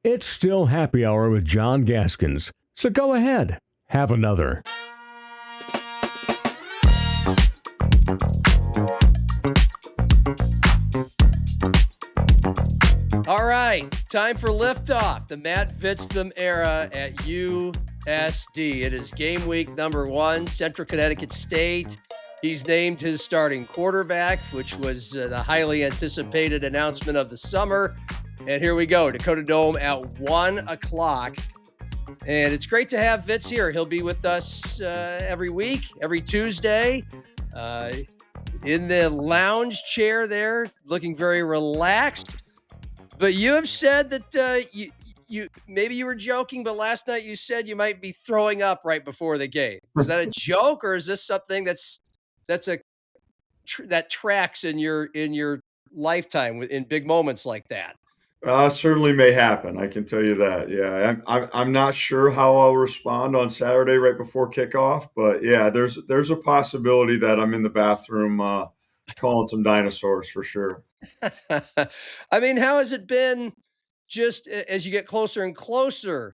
It's still happy hour with John Gaskins, so go ahead, have another. All right, time for liftoff, the Matt Vitzthum era at USD. It is game week number 1, Central Connecticut State. He's named his starting quarterback, which was the highly anticipated announcement of the summer. And here we go, Dakota Dome at 1 o'clock. And it's great to have Vitz here. He'll be with us every week, every Tuesday, in the lounge chair there, looking very relaxed. But you have said that you maybe you were joking, but last night you said you might be throwing up right before the game. Is that a joke, or is this something that tracks in your lifetime in big moments like that? Certainly may happen. I can tell you that. Yeah, I'm not sure how I'll respond on Saturday right before kickoff, but yeah, there's a possibility that I'm in the bathroom calling some dinosaurs for sure. I mean, how has it been just as you get closer and closer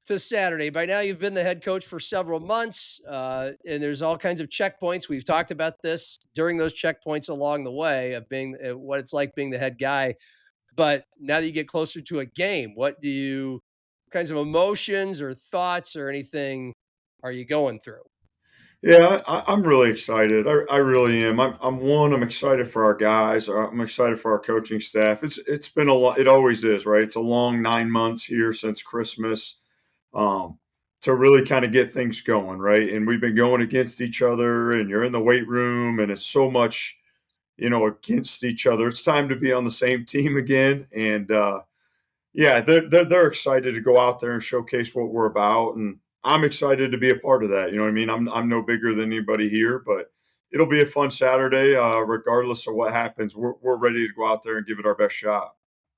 to Saturday? By now, you've been the head coach for several months, and there's all kinds of checkpoints. We've talked about this during those checkpoints along the way of being what it's like being the head guy. But now that you get closer to a game, what kinds of emotions or thoughts or anything are you going through? Yeah, I'm really excited. I really am. I'm excited for our guys. I'm excited for our coaching staff. It's been a lot. It always is, right? It's a long 9 months here since Christmas. um, to really kind of get things going, right? And we've been going against each other, and you're in the weight room, and it's so much, against each other. It's time to be on the same team again, and yeah, they're excited to go out there and showcase what we're about, and I'm excited to be a part of that. You know what I mean? I'm no bigger than anybody here, but it'll be a fun Saturday. Regardless of what happens, we're ready to go out there and give it our best shot.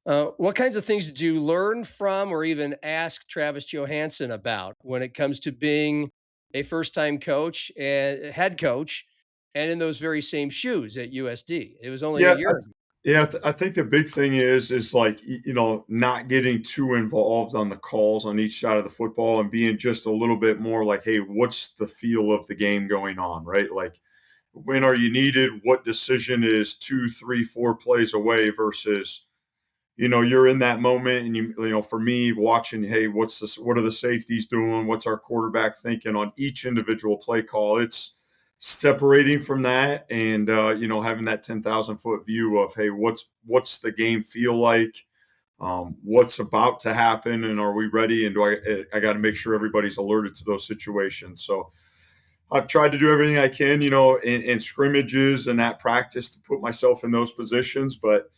What kinds of things did you learn from or even ask Travis Johansson about when it comes to being a first-time coach and head coach and in those very same shoes at USD? It was only a Yeah, year. I think the big thing is like not getting too involved on the calls on each side of the football and being just a little bit more like, hey, what's the feel of the game going on, right? Like, when are you needed? What decision is 2, 3, 4 plays away versus you're in that moment, and for me, watching, hey, what are the safeties doing? What's our quarterback thinking on each individual play call? It's separating from that, and having that 10,000 foot view of, hey, what's the game feel like? What's about to happen, and are we ready? And I got to make sure everybody's alerted to those situations. So I've tried to do everything I can, in scrimmages and at practice to put myself in those positions. But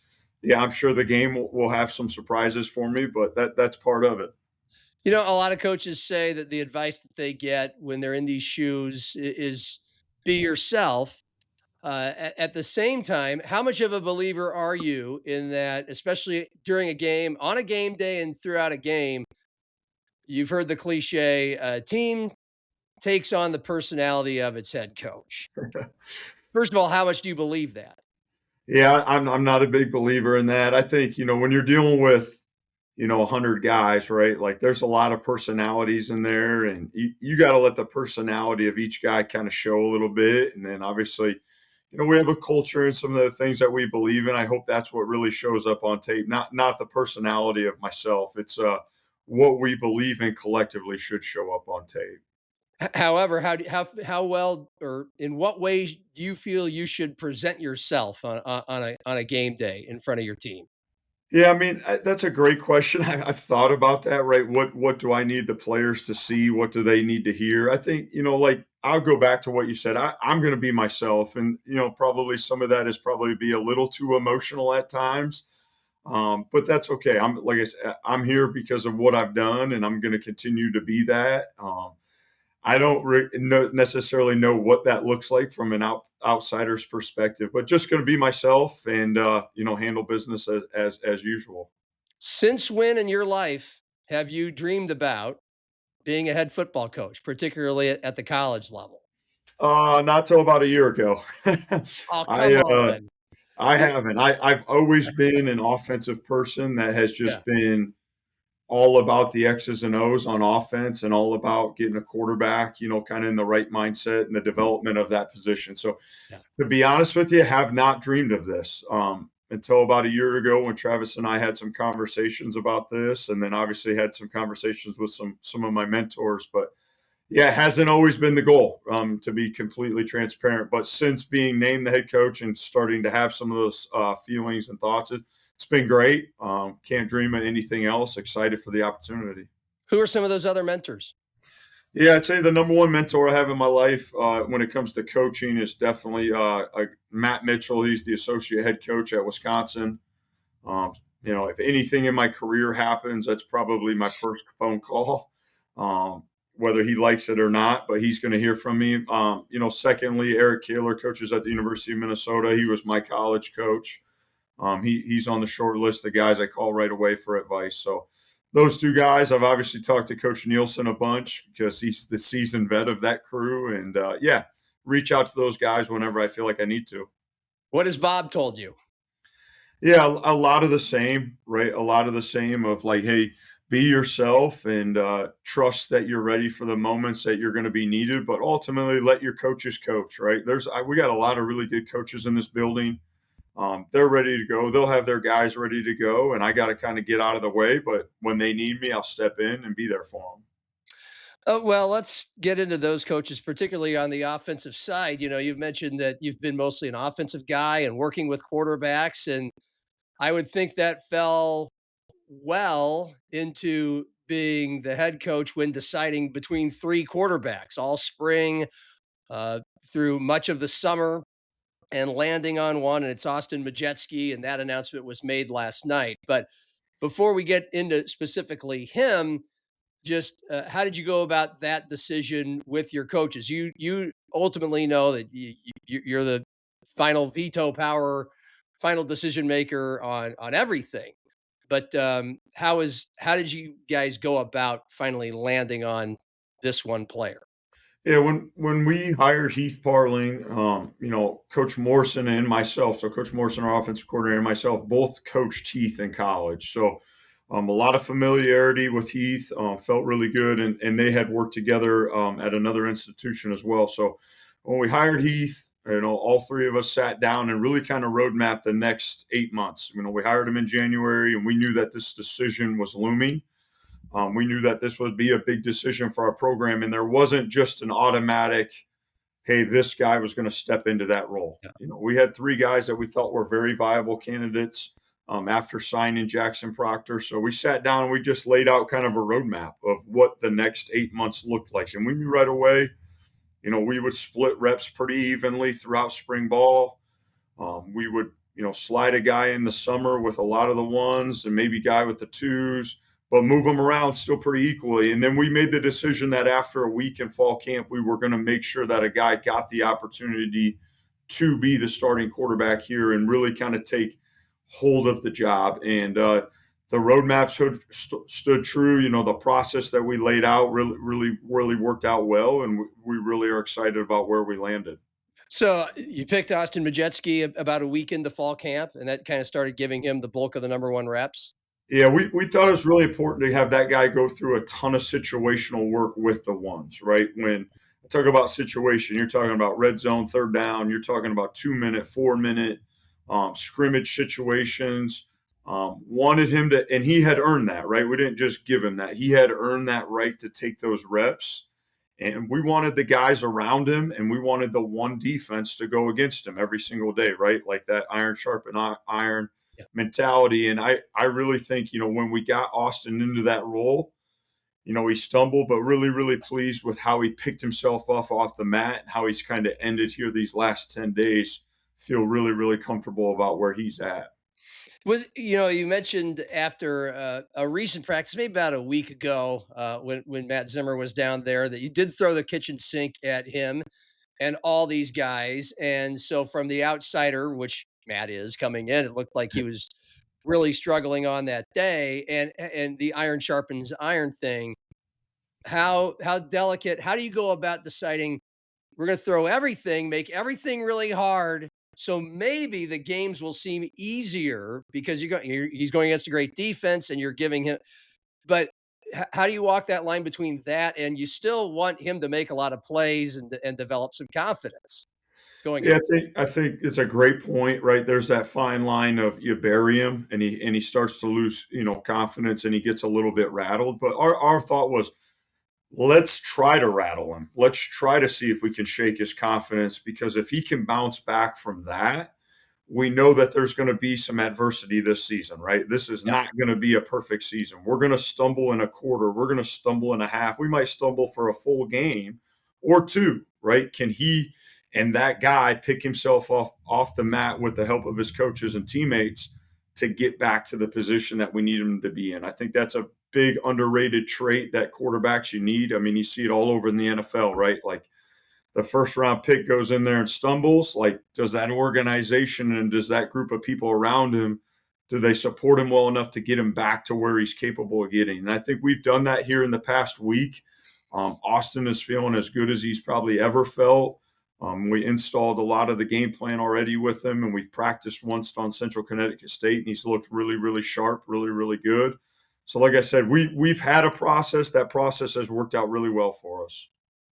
yeah, I'm sure the game will have some surprises for me, but that's part of it. You know, a lot of coaches say that the advice that they get when they're in these shoes is be yourself. At the same time, how much of a believer are you in that, especially during a game, on a game day, and throughout a game? You've heard the cliche, team takes on the personality of its head coach. First of all, how much do you believe that? Yeah, I'm not a big believer in that. I think, when you're dealing with, 100 guys, right? Like, there's a lot of personalities in there, and you got to let the personality of each guy kind of show a little bit. And then obviously, we have a culture and some of the things that we believe in. I hope that's what really shows up on tape, not the personality of myself. It's what we believe in collectively should show up on tape. However, how well or in what way do you feel you should present yourself on a game day in front of your team? Yeah, I mean, that's a great question. I've thought about that, right? What do I need the players to see? What do they need to hear? I think, like, I'll go back to what you said. I'm going to be myself, and probably some of that is probably be a little too emotional at times. But that's okay. Like I said, I'm here because of what I've done, and I'm going to continue to be that. I don't necessarily know what that looks like from an outsider's perspective, but just going to be myself and handle business as usual. Since when in your life have you dreamed about being a head football coach, particularly at the college level? Not till about a year ago. Oh, come I on. I You're haven't. I've always been an offensive person that has yeah. just been all about the X's and O's on offense and all about getting a quarterback, kind of in the right mindset and the development of that position. So, Yeah. to be honest with you, have not dreamed of this until about a year ago when Travis and I had some conversations about this, and then obviously had some conversations with some of my mentors. But yeah, it hasn't always been the goal, to be completely transparent. But since being named the head coach and starting to have some of those feelings and thoughts, it's been great. Can't dream of anything else. Excited for the opportunity. Who are some of those other mentors? Yeah, I'd say the number one mentor I have in my life when it comes to coaching is definitely Matt Mitchell. He's the associate head coach at Wisconsin. Um, if anything in my career happens, that's probably my first phone call, whether he likes it or not. But he's going to hear from me. Secondly, Eric Kaler coaches at the University of Minnesota. He was my college coach. He's on the short list of guys I call right away for advice. So those two guys, I've obviously talked to Coach Nielsen a bunch because he's the seasoned vet of that crew. And yeah, reach out to those guys whenever I feel like I need to. What has Bob told you? Yeah, a lot of the same, right? A lot of the same of like, hey, be yourself and trust that you're ready for the moments that you're going to be needed, but ultimately let your coaches coach, right? We got a lot of really good coaches in this building. They're ready to go. They'll have their guys ready to go, and I got to kind of get out of the way. But when they need me, I'll step in and be there for them. Well, let's get into those coaches, particularly on the offensive side. You've mentioned that you've been mostly an offensive guy and working with quarterbacks, and I would think that fell well into being the head coach when deciding between three quarterbacks all spring, uh, through much of the summer, and landing on one, and it's Austin Majetsky, and that announcement was made last night. But before we get into specifically him, just how did you go about that decision with your coaches? You ultimately know that you're the final veto power, final decision maker on everything. But how did you guys go about finally landing on this one player? Yeah, when we hired Heath Parling, Coach Morrison and myself, so Coach Morrison, our offensive coordinator, and myself both coached Heath in college. So a lot of familiarity with Heath, felt really good, and they had worked together at another institution as well. So when we hired Heath, all three of us sat down and really kind of roadmapped the next 8 months. We hired him in January, and we knew that this decision was looming. We knew that this would be a big decision for our program, and there wasn't just an automatic, hey, this guy was going to step into that role. Yeah. We had three guys that we thought were very viable candidates after signing Jackson Proctor. So we sat down and we just laid out kind of a roadmap of what the next 8 months looked like. And we knew right away, we would split reps pretty evenly throughout spring ball. We would, slide a guy in the summer with a lot of the ones and maybe guy with the twos, but move them around still pretty equally. And then we made the decision that after a week in fall camp, we were going to make sure that a guy got the opportunity to be the starting quarterback here and really kind of take hold of the job. And the roadmap stood true. The process that we laid out really, really, really worked out well. And we really are excited about where we landed. So you picked Austin Majetsky about a week into fall camp, and that kind of started giving him the bulk of the number one reps. Yeah, we thought it was really important to have that guy go through a ton of situational work with the ones, right? When I talk about situation, you're talking about red zone, third down, you're talking about 2 minute, 4 minute scrimmage situations. Wanted him to, and he had earned that, right? We didn't just give him that. He had earned that right to take those reps. And we wanted the guys around him and we wanted the one defense to go against him every single day, right? Like that iron sharpen iron Yeah. mentality. And I really think, when we got Austin into that role, he stumbled, but really, really pleased with how he picked himself off the mat and how he's kind of ended here these last 10 days. Feel really, really comfortable about where he's at. You mentioned after a recent practice, maybe about a week ago, when Matt Zimmer was down there, that you did throw the kitchen sink at him and all these guys. And so, from the outsider, which Matt is coming in, it looked like he was really struggling on that day. And the iron sharpens iron thing. How delicate? How do you go about deciding we're going to throw everything, make everything really hard? So maybe the games will seem easier because he's going against a great defense, and you're giving him. But how do you walk that line between that and you still want him to make a lot of plays and develop some confidence going Yeah, in? I think it's a great point, right? There's that fine line of you bury him and he starts to lose, confidence and he gets a little bit rattled. But our thought was, let's try to rattle him. Let's try to see if we can shake his confidence because if he can bounce back from that, we know that there's going to be some adversity this season, right? This is Yep. not going to be a perfect season. We're going to stumble in a quarter. We're going to stumble in a half. We might stumble for a full game or two, right? Can he and that guy pick himself off the mat with the help of his coaches and teammates to get back to the position that we need him to be in? I think that's a big underrated trait that quarterbacks you need. I mean, you see it all over in the NFL, right? Like the first round pick goes in there and stumbles, like does that organization and does that group of people around him, do they support him well enough to get him back to where he's capable of getting? And I think we've done that here in the past week. Austin is feeling as good as he's probably ever felt. We installed a lot of the game plan already with him, and we've practiced once on Central Connecticut State, and he's looked really, really sharp, really, really good. So, like I said, we've had a process. That process has worked out really well for us.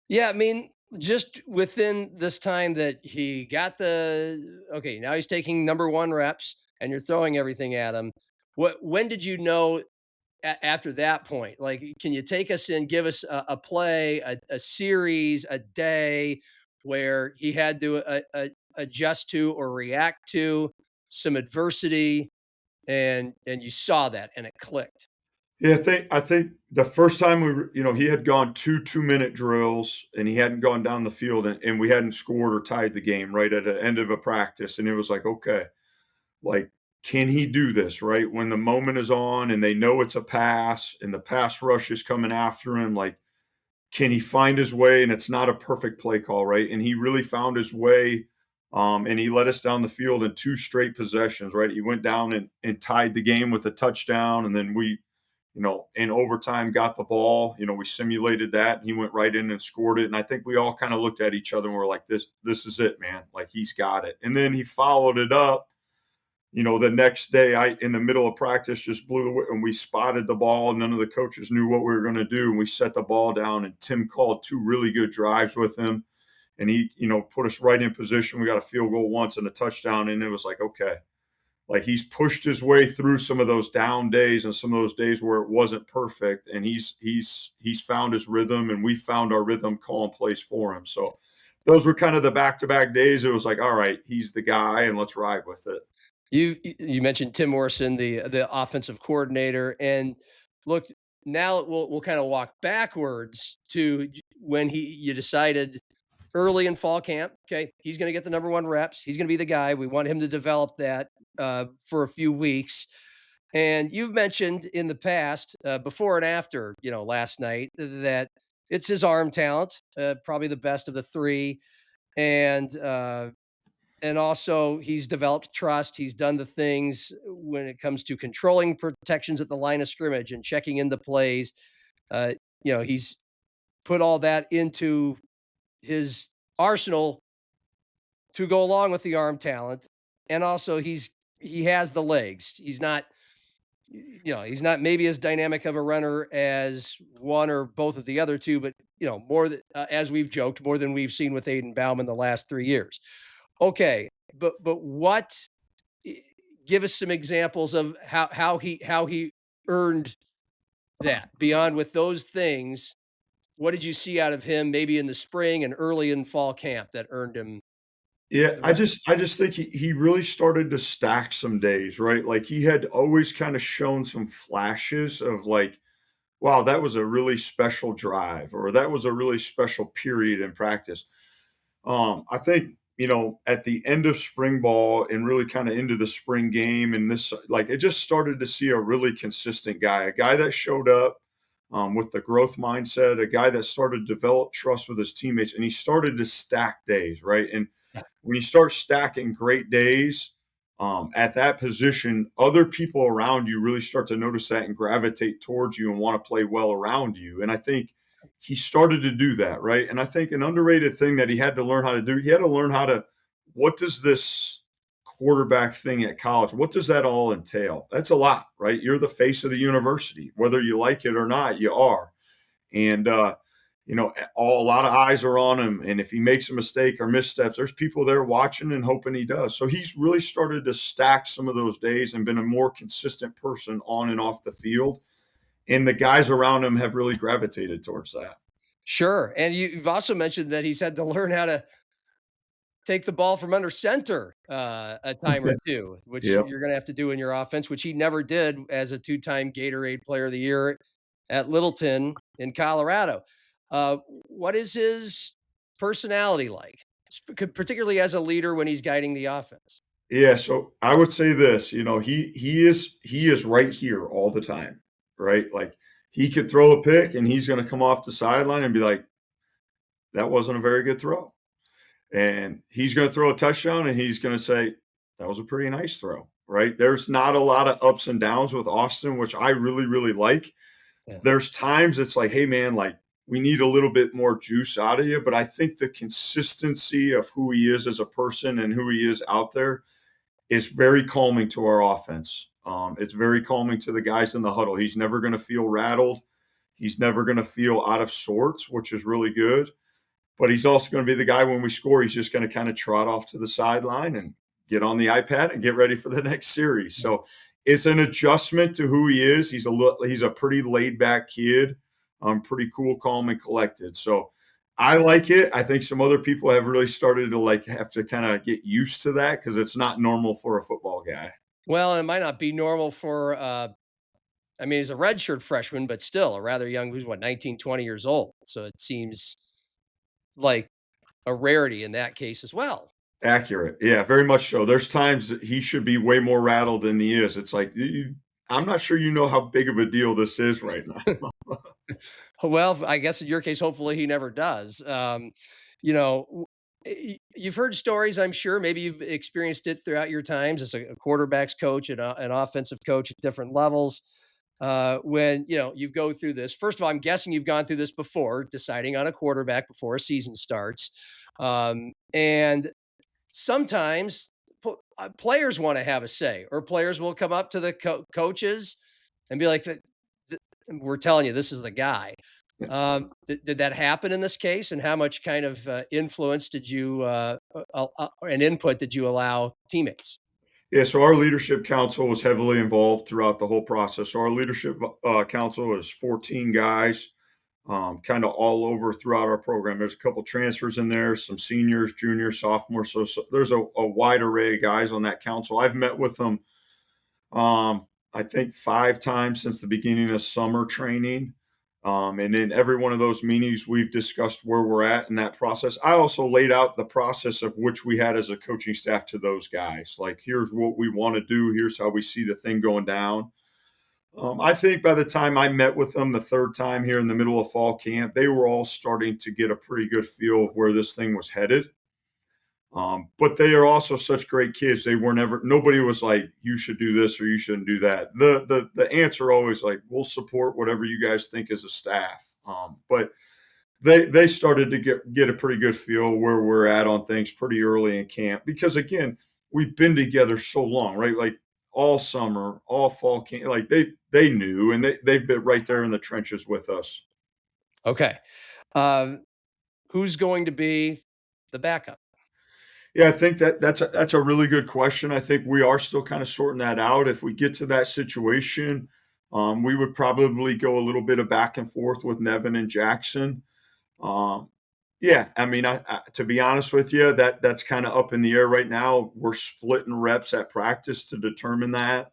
Yeah, I mean, just within this time that he got okay, now he's taking number one reps and you're throwing everything at him. When did you know after that point? Like, can you take us and give us a play, a series, a day where he had to adjust to or react to some adversity and you saw that and it clicked? Yeah, I think the first time he had gone 2 2-minute drills and he hadn't gone down the field and we hadn't scored or tied the game right at the end of a practice. And it was like, okay, like, can he do this, right? When the moment is on and they know it's a pass and the pass rush is coming after him, like, can he find his way? And it's not a perfect play call, right? And he really found his way. And he led us down the field in two straight possessions, right? He went down and tied the game with a touchdown. And then in overtime got the ball. We simulated that. And he went right in and scored it. And I think we all kind of looked at each other and were like, this is it, man. Like he's got it. And then he followed it up. The next day, I in the middle of practice just blew away and we spotted the ball. None of the coaches knew what we were going to do, and we set the ball down. And Tim called two really good drives with him, and he, put us right in position. We got a field goal once and a touchdown, and it was like, okay, like he's pushed his way through some of those down days and some of those days where it wasn't perfect, and he's found his rhythm, and we found our rhythm calling plays for him. So those were kind of the back-to-back days. It was like, all right, he's the guy, and let's ride with it. You mentioned Tim Morrison, the offensive coordinator, and look, now we'll kind of walk backwards to when you decided early in fall camp. Okay, he's going to get the number one reps. He's going to be the guy. We want him to develop that for a few weeks. And you've mentioned in the past, before and after, last night, that it's his arm talent, probably the best of the three, and also he's developed trust. He's done the things when it comes to controlling protections at the line of scrimmage and checking into plays. Uh, he's put all that into his arsenal to go along with the arm talent, and also he has the legs. He's not maybe as dynamic of a runner as one or both of the other two, but more as we've joked, more than we've seen with Aiden Baum in the last 3 years. Okay, but what? Give us some examples of how he earned that beyond with those things. What did you see out of him maybe in the spring and early in fall camp that earned him Yeah, the I reps? just I just think he really started to stack some days, right? Like he had always kind of shown some flashes of like, wow, that was a really special drive, or that was a really special period in practice. I think, at the end of spring ball and really kind of into the spring game, and this, like, it just started to see a really consistent guy, a guy that showed up with the growth mindset, a guy that started to develop trust with his teammates, and he started to stack days, right? And when you start stacking great days at that position, other people around you really start to notice that and gravitate towards you and want to play well around you. And I think he started to do that, right? And I think an underrated thing that he had to learn how to do, he had to learn how to, what does this quarterback thing at college, what does that all entail? That's a lot, right? You're the face of the university. Whether you like it or not, you are. And, a lot of eyes are on him. And if he makes a mistake or missteps, there's people there watching and hoping he does. So he's really started to stack some of those days and been a more consistent person on and off the field. And the guys around him have really gravitated towards that. Sure. And you've also mentioned that he's had to learn how to take the ball from under center a time or two, which Yep. you're going to have to do in your offense, which he never did as a two-time Gatorade Player of the Year at Littleton in Colorado. What is his personality like, particularly as a leader when he's guiding the offense? Yeah, so I would say this, he is right here all the time, right? Like he could throw a pick and he's going to come off the sideline and be like, that wasn't a very good throw. And he's going to throw a touchdown and he's going to say, that was a pretty nice throw, right? There's not a lot of ups and downs with Austin, which I really, really like. Yeah. There's times it's like, hey, man, like we need a little bit more juice out of you. But I think the consistency of who he is as a person and who he is out there is very calming to our offense. It's very calming to the guys in the huddle. He's never going to feel rattled. He's never going to feel out of sorts, which is really good. But he's also going to be the guy when we score, he's just going to kind of trot off to the sideline and get on the iPad and get ready for the next series. So it's an adjustment to who he is. He's a pretty laid back kid, pretty cool, calm, and collected. So I like it. I think some other people have really started to have to kind of get used to that because it's not normal for a football guy. Well, it might not be normal for, he's a redshirt freshman, but still a rather young, who's 19, 20 years old. So it seems like a rarity in that case as well. Accurate. Yeah, very much so. There's times that he should be way more rattled than he is. It's like, I'm not sure you know how big of a deal this is right now. Well, I guess in your case, hopefully he never does. You've heard stories, I'm sure. Maybe you've experienced it throughout your times as a quarterback's coach and an offensive coach at different levels. When you go through this, first of all, I'm guessing you've gone through this before, deciding on a quarterback before a season starts, and sometimes players want to have a say, or players will come up to the coaches and be like, we're telling you, this is the guy. Did that happen in this case? And how much kind of influence did you and input did you allow teammates? Yeah, so our leadership council was heavily involved throughout the whole process. So our leadership council is 14 guys, kind of all over throughout our program. There's a couple transfers in there, some seniors, juniors, sophomores. So there's a wide array of guys on that council. I've met with them, I think 5 times since the beginning of summer training. And in every one of those meetings, we've discussed where we're at in that process. I also laid out the process of which we had as a coaching staff to those guys. Like, here's what we want to do. Here's how we see the thing going down. I think by the time I met with them the third time here in the middle of fall camp, they were all starting to get a pretty good feel of where this thing was headed. But they are also such great kids. They were never, nobody was like, you should do this or you shouldn't do that. The answer always like, we'll support whatever you guys think as a staff. But they started to get a pretty good feel where we're at on things pretty early in camp because again, we've been together so long, right? Like all summer, all fall camp, like they knew and they've been right there in the trenches with us. Okay. Who's going to be the backup? Yeah, I think that's a really good question. I think we are still kind of sorting that out. If we get to that situation, we would probably go a little bit of back and forth with Nevin and Jackson. Um, yeah, I mean, to be honest with you, that's kind of up in the air right now. We're splitting reps at practice to determine that.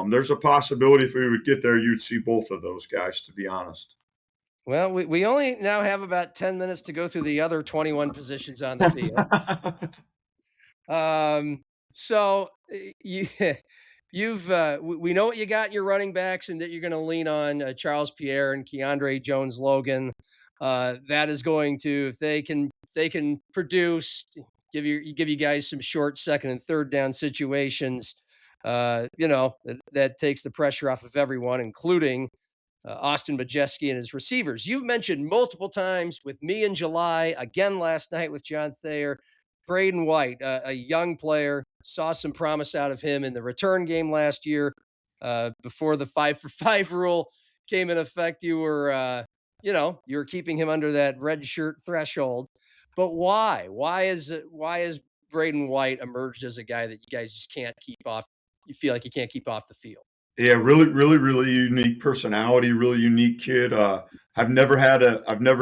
There's a possibility if we would get there, you'd see both of those guys. To be honest. Well, we only now have about 10 minutes to go through the other 21 positions on the field. So you we know what you got in your running backs and that you're going to lean on Charles Pierre and Keandre Jones Logan. That is going to, if they can produce, give you guys some short second and third down situations. That takes the pressure off of everyone, including Austin Majeski and his receivers. You've mentioned multiple times with me in July, again last night with John Thayer, Braden White, a young player, saw some promise out of him in the return game last year. Before the 5-for-5 rule came in effect, you were, you were keeping him under that red shirt threshold. But why? Why is Braden White emerged as a guy that you guys just can't keep off? You feel like you can't keep off the field. Yeah, really, really, really unique personality, really unique kid. I've never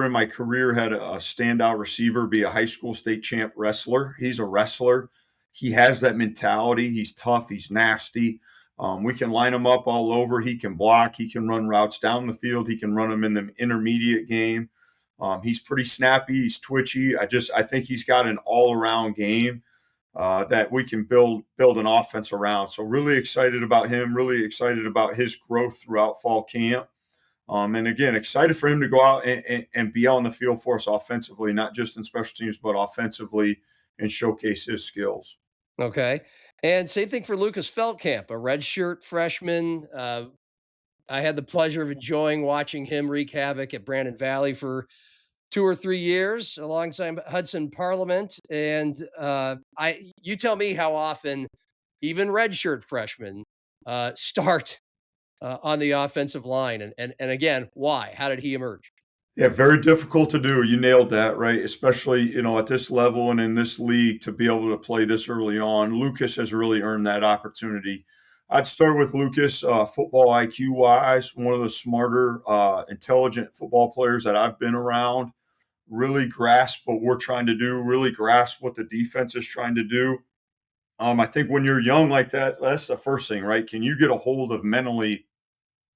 in my career had a standout receiver be a high school state champ wrestler. He's a wrestler. He has that mentality. He's tough. He's nasty. We can line him up all over. He can block. He can run routes down the field. He can run them in the intermediate game. He's pretty snappy. He's twitchy. I think he's got an all around game that we can build an offense around. So really excited about him. Really excited about his growth throughout fall camp. And again, excited for him to go out and be on the field for us offensively, not just in special teams, but offensively and showcase his skills. Okay. And same thing for Lucas Feldkamp, a redshirt freshman. I had the pleasure of enjoying watching him wreak havoc at Brandon Valley for 2 or 3 years alongside Hudson Parliament. And you tell me how often even redshirt freshmen start on the offensive line, and again, why? How did he emerge? Yeah, very difficult to do. You nailed that, right? Especially, at this level and in this league to be able to play this early on. Lucas has really earned that opportunity. I'd start with Lucas, football IQ wise, one of the smarter, intelligent football players that I've been around. Really grasp what we're trying to do, really grasp what the defense is trying to do. I think when you're young like that, that's the first thing, right? Can you get a hold of mentally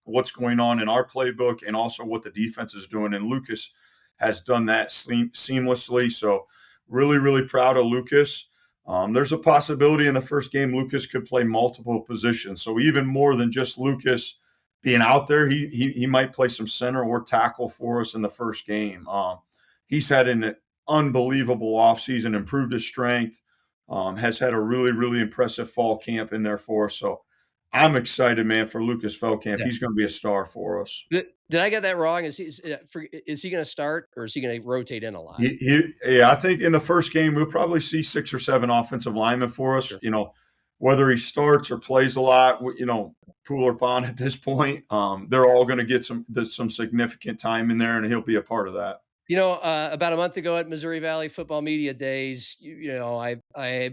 what's going on in our playbook and also what the defense is doing? And Lucas has done that seamlessly. So, really, really proud of Lucas. There's a possibility in the first game Lucas could play multiple positions. So, even more than just Lucas being out there, he might play some center or tackle for us in the first game. He's had an unbelievable offseason, improved his strength, has had a really, really impressive fall camp in there for us. So, I'm excited, man, for Lucas Feldkamp. Yeah. He's going to be a star for us. Did I get that wrong? Is he going to start or is he going to rotate in a lot? Yeah, I think in the first game we'll probably see 6 or 7 offensive linemen for us. Sure. Whether he starts or plays a lot, pool or pond at this point, they're all going to get some significant time in there, and he'll be a part of that. About a month ago at Missouri Valley Football Media Days, I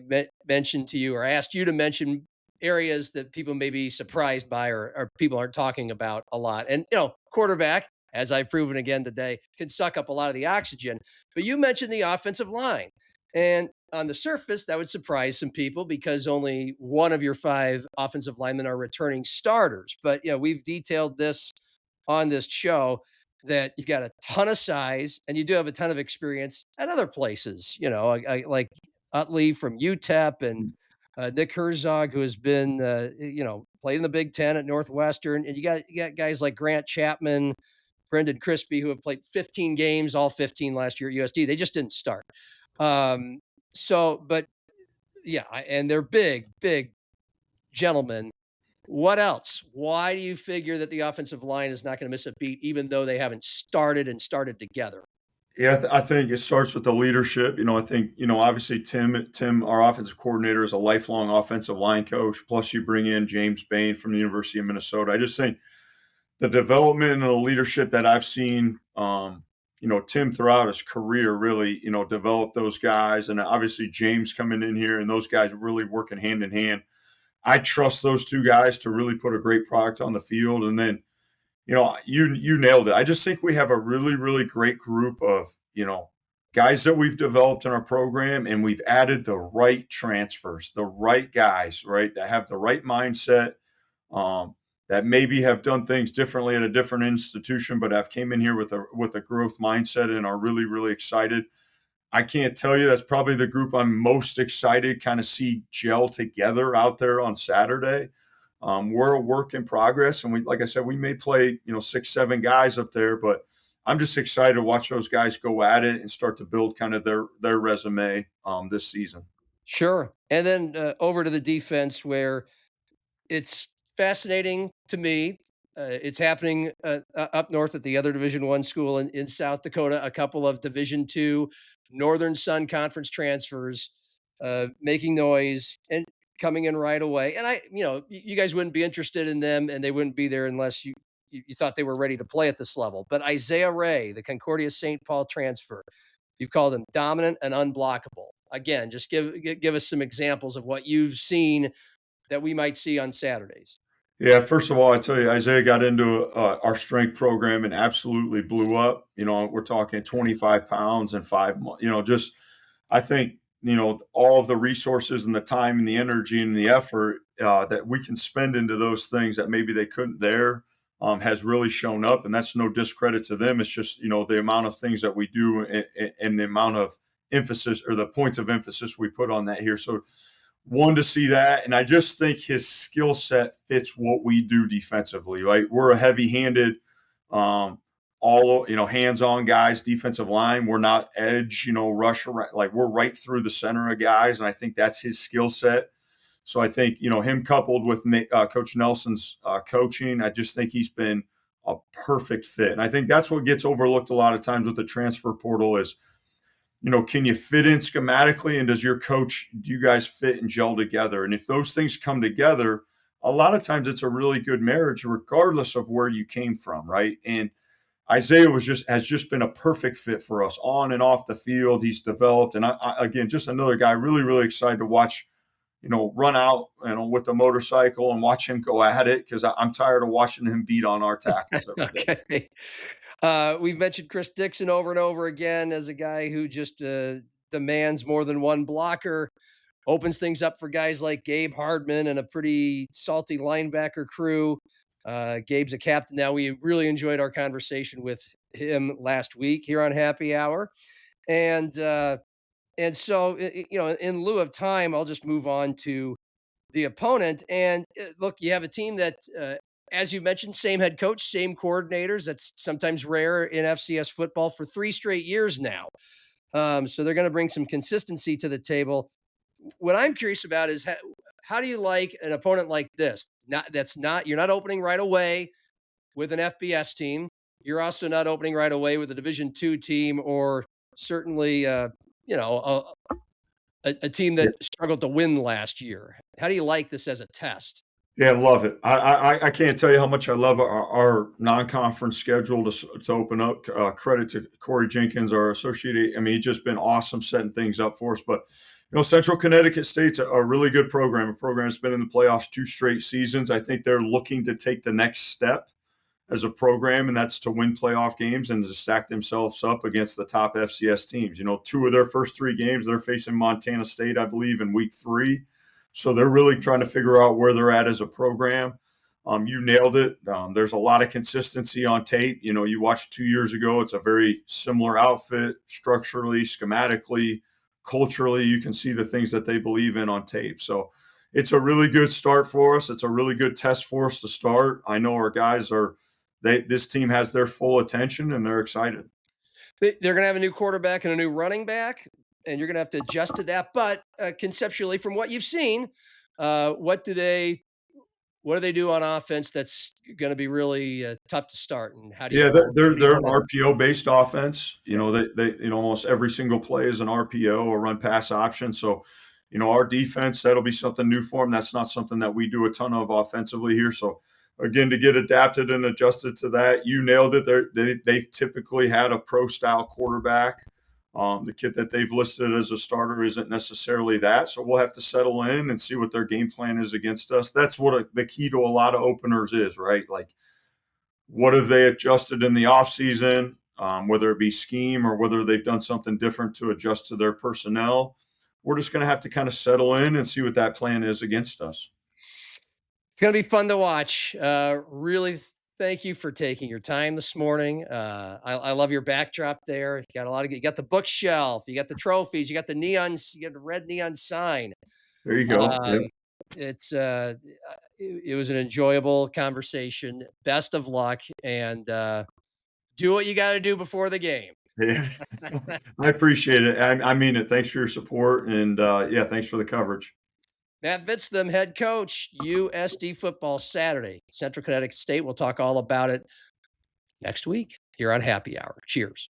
mentioned to you, or asked you to mention areas that people may be surprised by, or people aren't talking about a lot. And, quarterback, as I've proven again today, can suck up a lot of the oxygen. But you mentioned the offensive line. And on the surface, that would surprise some people because only one of your 5 offensive linemen are returning starters. But, we've detailed this on this show that you've got a ton of size and you do have a ton of experience at other places, like Utley from UTEP and Nick Herzog, who has been, played in the Big Ten at Northwestern. And you got guys like Grant Chapman, Brendan Crispy, who have played 15 games, all 15 last year at USD. They just didn't start. But yeah, and they're big, big gentlemen. What else? Why do you figure that the offensive line is not going to miss a beat, even though they haven't started together? Yeah, I think it starts with the leadership. I think obviously Tim, our offensive coordinator, is a lifelong offensive line coach. Plus, you bring in James Bain from the University of Minnesota. I just think the development and the leadership that I've seen, Tim throughout his career really, developed those guys, and obviously James coming in here and those guys really working hand in hand. I trust those 2 guys to really put a great product on the field. And then, you nailed it. I just think we have a really, really great group of, guys that we've developed in our program, and we've added the right transfers, the right guys, right, that have the right mindset, that maybe have done things differently at a different institution, but have came in here with a growth mindset and are really, really excited. I can't tell you, that's probably the group I'm most excited kind of see gel together out there on Saturday. We're a work in progress, and like I said, we may play 6, 7 guys up there, but I'm just excited to watch those guys go at it and start to build kind of their resume this season. Sure. And then over to the defense, where it's fascinating to me. It's happening up north at the other Division I school in South Dakota. A couple of Division II Northern Sun Conference transfers making noise and coming in right away. And you guys wouldn't be interested in them, and they wouldn't be there unless you thought they were ready to play at this level. But Isaiah Ray, the Concordia St. Paul transfer, you've called him dominant and unblockable. Again, just give us some examples of what you've seen that we might see on Saturdays. Yeah, first of all, I tell you, Isaiah got into our strength program and absolutely blew up. We're talking 25 pounds in 5 months. Just I think all of the resources and the time and the energy and the effort that we can spend into those things that maybe they couldn't there has really shown up, and that's no discredit to them. It's just the amount of things that we do and the amount of emphasis or the points of emphasis we put on that here. So one to see that, and I just think his skill set fits what we do defensively. Right, we're a heavy-handed, all hands-on guys, defensive line. We're not edge, rush around. Like we're right through the center of guys, and I think that's his skill set. So I think him coupled with Coach Nelson's coaching, I just think he's been a perfect fit, and I think that's what gets overlooked a lot of times with the transfer portal is can you fit in schematically, and do you guys fit and gel together? And if those things come together, a lot of times it's a really good marriage, regardless of where you came from, right? And Isaiah has just been a perfect fit for us on and off the field. He's developed, and again, just another guy really, really excited to watch, run out, with the motorcycle and watch him go at it because I'm tired of watching him beat on our tackles every day. Okay. We've mentioned Chris Dixon over and over again as a guy who just demands more than one blocker, opens things up for guys like Gabe Hardman and a pretty salty linebacker crew. Gabe's a captain now. We really enjoyed our conversation with him last week here on Happy Hour. And so, in lieu of time, I'll just move on to the opponent. And look, you have a team that, as you mentioned, same head coach, same coordinators. That's sometimes rare in FCS football for 3 straight years now. So they're going to bring some consistency to the table. What I'm curious about is how do you like an opponent like this? You're not opening right away with an FBS team. You're also not opening right away with a Division II team, or certainly, a team that struggled to win last year. How do you like this as a test? Yeah, love it. I can't tell you how much I love our non-conference schedule to open up. Credit to Corey Jenkins, our associate. I mean, he's just been awesome setting things up for us. But Central Connecticut State's a really good program. A program that's been in the playoffs 2 straight seasons. I think they're looking to take the next step as a program, and that's to win playoff games and to stack themselves up against the top FCS teams. 2 of their first 3 games, they're facing Montana State, I believe, in week 3. So they're really trying to figure out where they're at as a program. You nailed it. There's a lot of consistency on tape. You watched 2 years ago. It's a very similar outfit, structurally, schematically, culturally. You can see the things that they believe in on tape. So it's a really good start for us. It's a really good test for us to start. I know our guys this team has their full attention, and they're excited. They're going to have a new quarterback and a new running back, and you're going to have to adjust to that. But conceptually, from what you've seen, what do they do on offense that's going to be really tough to start? And how do you? Yeah, they're an RPO based offense. They almost every single play is an RPO, or run pass option. So, our defense, that'll be something new for them. That's not something that we do a ton of offensively here. So, again, to get adapted and adjusted to that, you nailed it. They've typically had a pro style quarterback. The kid that they've listed as a starter isn't necessarily that. So we'll have to settle in and see what their game plan is against us. That's what the key to a lot of openers is, right? Like, what have they adjusted in the offseason, whether it be scheme or whether they've done something different to adjust to their personnel. We're just going to have to kind of settle in and see what that plan is against us. It's going to be fun to watch. Really, thank you for taking your time this morning. I love your backdrop there. You got the bookshelf, you got the trophies, you got the red neon sign. There you go. Yep. It was an enjoyable conversation. Best of luck, and do what you got to do before the game. Yeah. I appreciate it. I mean it. Thanks for your support, and thanks for the coverage. Matt Vitzthum, head coach, USD football Saturday, Central Connecticut State. We'll talk all about it next week here on Happy Hour. Cheers.